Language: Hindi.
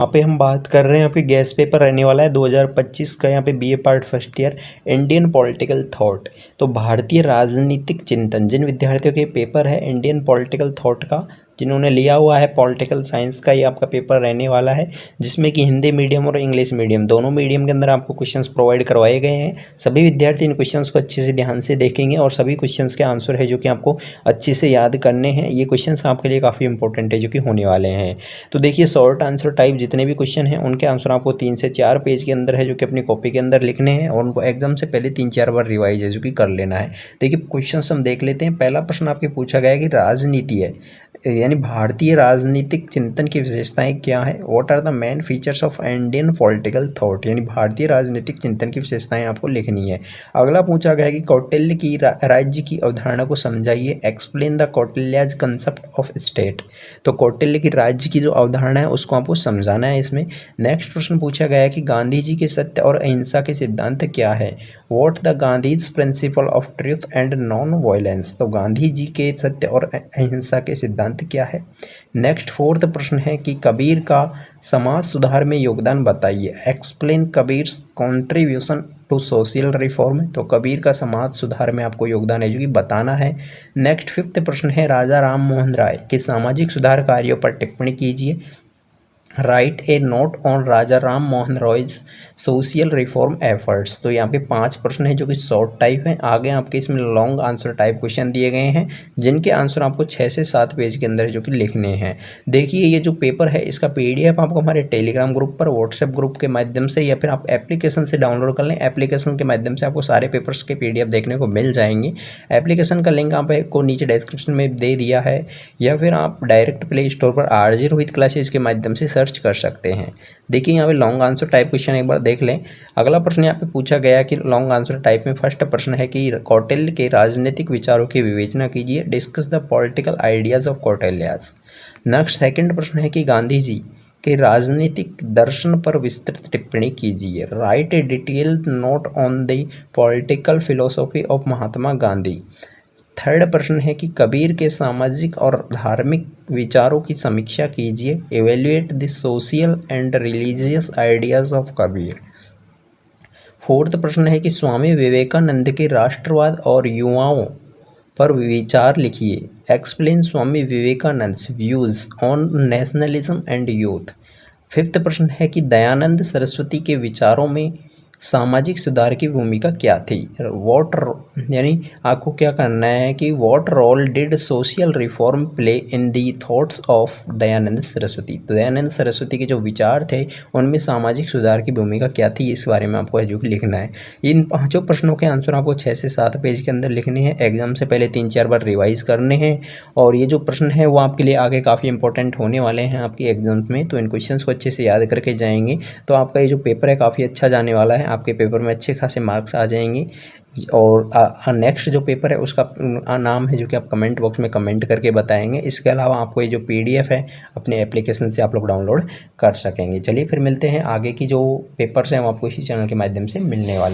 यहाँ पे हम बात कर रहे हैं, यहाँ पे गैस पेपर रहने वाला है 2025 का। यहाँ पे BA part first year Indian political thought, तो भारतीय राजनीतिक चिंतन। जिन विद्यार्थियों के पेपर है इंडियन पॉलिटिकल थॉट का, जिन्होंने लिया हुआ है पॉलिटिकल साइंस का, ये आपका पेपर रहने वाला है, जिसमें कि हिंदी मीडियम और इंग्लिश मीडियम दोनों मीडियम के अंदर आपको क्वेश्चंस प्रोवाइड करवाए गए हैं। सभी विद्यार्थी इन क्वेश्चंस को अच्छे से ध्यान से देखेंगे और सभी क्वेश्चंस के आंसर है जो कि आपको अच्छे से याद करने हैं। ये क्वेश्चंस आपके लिए काफ़ी इंपॉर्टेंट है जो कि होने वाले हैं। तो देखिए, शॉर्ट आंसर टाइप जितने भी क्वेश्चन हैं उनके आंसर आपको 3 से 4 पेज के अंदर है जो कि अपनी कॉपी के अंदर लिखने हैं, और उनको एग्जाम से पहले 3-4 बार रिवाइज है जो कि कर लेना है। देखिए, क्वेश्चन हम देख लेते हैं। पहला प्रश्न आपके पूछा गया है कि राजनीति है, यानी भारतीय राजनीतिक चिंतन की विशेषताएं क्या है। What are the main features of Indian political thought, यानी भारतीय राजनीतिक चिंतन की विशेषताएं आपको लिखनी है। अगला पूछा गया है कि कौटिल्य की राज्य की अवधारणा को समझाइए। Explain the Kautilya's concept of state, तो कौटिल्य की राज्य की जो अवधारणा है उसको आपको समझाना है इसमें। नेक्स्ट प्रश्न पूछा गया है कि गांधी जी के सत्य और अहिंसा के सिद्धांत क्या है। What the Gandhi's principle of truth and non violence, तो गांधी जी के सत्य और अहिंसा के सिद्धांत क्या है। नेक्स्ट फोर्थ प्रश्न है कि कबीर का समाज सुधार में योगदान बताइए। Explain Kabir's contribution to social reform, तो कबीर का समाज सुधार में आपको योगदान है जो कि बताना है। नेक्स्ट फिफ्थ प्रश्न है राजा राम मोहन राय के सामाजिक सुधार कार्यों पर टिप्पणी कीजिए। Write a note on Raja Ram Mohan Roy's social reform efforts, तो यहाँ पे 5 प्रश्न है जो कि शॉर्ट टाइप हैं। आगे आपके इसमें लॉन्ग आंसर टाइप क्वेश्चन दिए गए हैं जिनके आंसर आपको 6 से 7 पेज के अंदर है जो कि लिखने हैं। देखिए, ये जो पेपर है इसका PDF आपको हमारे टेलीग्राम ग्रुप पर, व्हाट्सएप ग्रुप के माध्यम से, या फिर आप एप्लीकेशन से डाउनलोड कर लें। एप्लीकेशन के माध्यम से आपको सारे पेपर्स के PDF देखने को मिल जाएंगे। एप्लीकेशन का लिंक आपको नीचे डिस्क्रिप्शन में दे दिया है, या फिर आप डायरेक्ट प्ले स्टोर पर RJ रोहित क्लासेस के माध्यम से सर्च कर सकते हैं। देखिए, यहाँ पे लॉन्ग आंसर टाइप क्वेश्चन एक बार देख लें। अगला प्रश्न यहाँ पे पूछा गया कि लॉन्ग आंसर टाइप में फर्स्ट प्रश्न है कि कौटिल्य के राजनीतिक विचारों की विवेचना कीजिए। Discuss the political ideas of Kautilya's. Next second प्रश्न है कि गांधी जी के राजनीतिक दर्शन पर विस्तृत टिप्पणी कीजिए। Write A detailed note on the political philosophy of Mahatma Gandhi. Third प्रश्न है कि कबीर के सामाजिक और धार्मिक विचारों की समीक्षा कीजिए। Evaluate the social and religious ideas of Kabir. Fourth प्रश्न है कि स्वामी विवेकानंद के राष्ट्रवाद और युवाओं पर विचार लिखिए। Explain Swami Vivekananda views on nationalism and youth. Fifth प्रश्न है कि दयानंद सरस्वती के विचारों में सामाजिक सुधार की भूमिका क्या थी। वॉट, यानी आपको क्या करना है कि what role did social reform play in the thoughts of Dayanand Saraswati, तो दयानंद सरस्वती के जो विचार थे उनमें सामाजिक सुधार की भूमिका क्या थी, इस बारे में आपको जो लिखना है। इन 5 प्रश्नों के आंसर आपको 6 से 7 पेज के अंदर लिखने हैं। एग्जाम से पहले 3-4 बार रिवाइज करने हैं, और ये जो प्रश्न है वो आपके लिए आगे काफ़ी इंपॉर्टेंट होने वाले हैं आपके एग्जाम्स में। तो इन क्वेश्चंस को अच्छे से याद करके जाएंगे तो आपका ये जो पेपर है काफ़ी अच्छा जाने वाला है। आपके पेपर में अच्छे खासे मार्क्स आ जाएंगे। और नेक्स्ट जो पेपर है उसका नाम है जो कि आप कमेंट बॉक्स में कमेंट करके बताएंगे। इसके अलावा आपको ये जो PDF है अपने एप्लीकेशन से आप लोग डाउनलोड कर सकेंगे। चलिए फिर मिलते हैं। आगे की जो पेपर्स हैं वो आपको इसी चैनल के माध्यम से मिलने वाले।